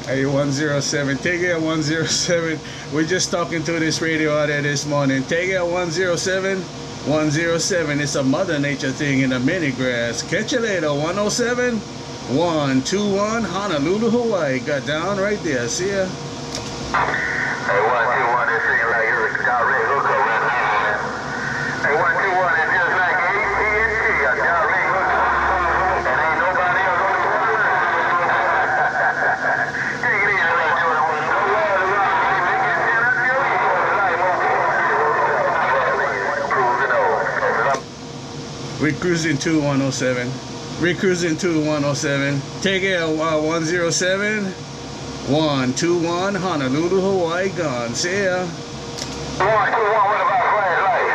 Hey, 107. Take it 107. We're just talking to this radio out there this morning. Take it 107. 107. It's a Mother Nature thing in the mini grass. Catch you later. 107. 121. Honolulu, Hawaii. Got down right there. See ya. Hey, 121. This thing like it's a direct hookup right now, man. Hey, 121. It's just like AT&T. A direct hookup. And ain't nobody else on the water. Take it easy, 121. No water around. Make it 10 up your ear. Cruising over. We're cruising to 107. We're cruising to 107. Take it 107. 121 Honolulu, Hawaii gone. See ya. 121, what about flashlight?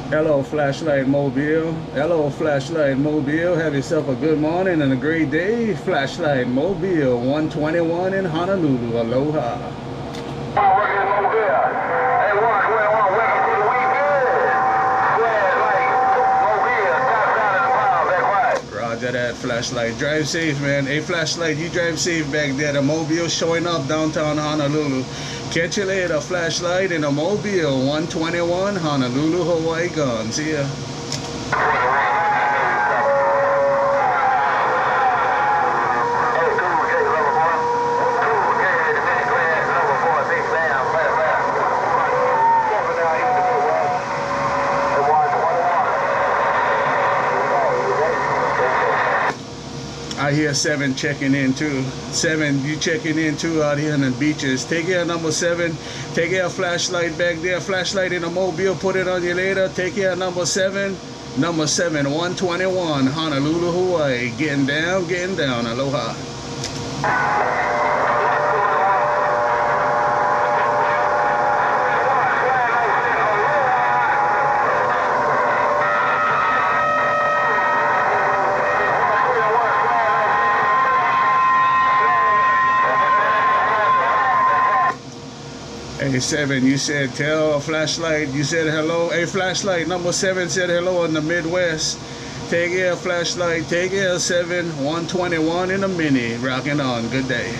Hello, 121, flashlight mobile. Hello, Flashlight Mobile. Hello, Flashlight Mobile. Have yourself a good morning and a great day. Flashlight Mobile, 121 in Honolulu. Aloha. Hey, 121, welcome to the weekend. Flashlight mobile, top side of the power, back quiet. Roger that, Flashlight. Drive safe, man. Hey, Flashlight, you drive safe back there. The Mobile showing up downtown Honolulu. Catch you later, Flashlight in a Mobile, 121 Honolulu, Hawaii gone. See ya. I hear 7 checking in too. 7, you checking in too out here on the beaches. Take care, number 7. Take care, Flashlight back there. Flashlight in a Mobile. Put it on you later. Take care, number 7. Number 7, 121 Honolulu, Hawaii. Getting down, getting down. Aloha. Hey, 7, you said tell a Flashlight, you said hello. Hey, Flashlight, number 7 said hello in the Midwest. Take care, Flashlight. Take care, 7, 121 in a mini. Rocking on. Good day.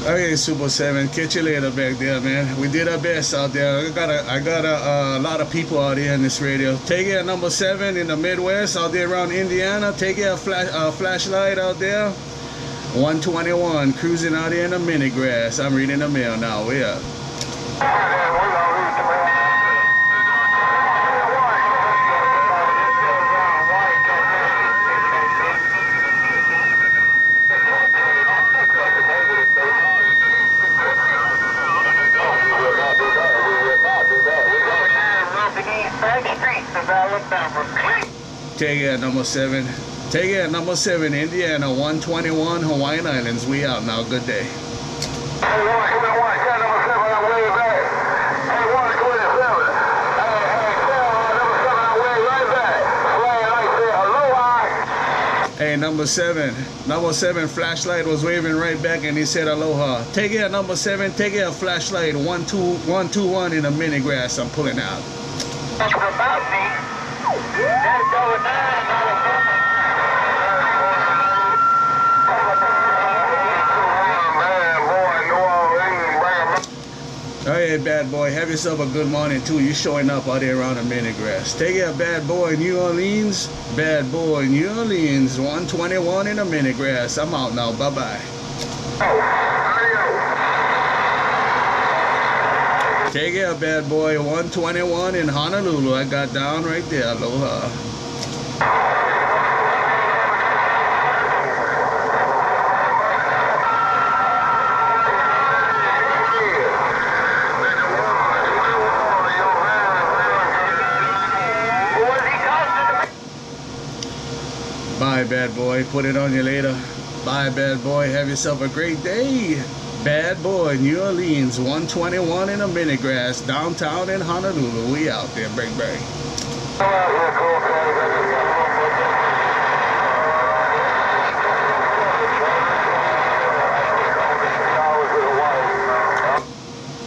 Okay, Super 7, catch you later back there, man. We did our best out there. I got a lot of people out here in this radio. Take care, number 7 in the Midwest, out there around Indiana. Take care, Flashlight out there. 121, cruising out here in the mini grass. I'm reading the mail now. We up. Take care, number 7. Take care, number 7, Indiana, 121 Hawaiian Islands. We out now. Good day. Hey, 121, tell number 7 I'm way back. Hey, 127. Hey, tell number 7 I'm way right back. Flashlight said aloha. Hey, number 7. Number 7, Flashlight was waving right back and he said aloha. Take care, number 7. Take care, Flashlight, 121 in the mini grass. I'm pulling out. That's about me. That's going down. Hey, bad boy, have yourself a good morning too. You showing up out there around the mini grass. Take care, bad boy, New Orleans. Bad boy, New Orleans, 121 in the mini grass. I'm out now. Bye bye. Take care, bad boy, 121 in Honolulu. I got down right there. Aloha. Bye, bad boy. Put it on you later. Bye, bad boy. Have yourself a great day. Bad boy, New Orleans, 121 in a mini grass, downtown in Honolulu. We out there, bang bang.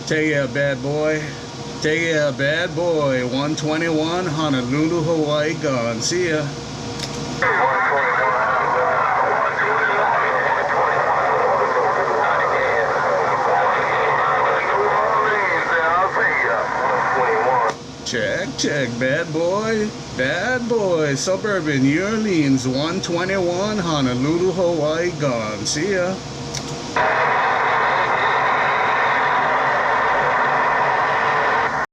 Take care, bad boy. Take care, bad boy. 121 Honolulu, Hawaii, gone. See ya. Check, bad boy. Bad boy. Suburban New Orleans, 121 Honolulu, Hawaii, gone. See ya.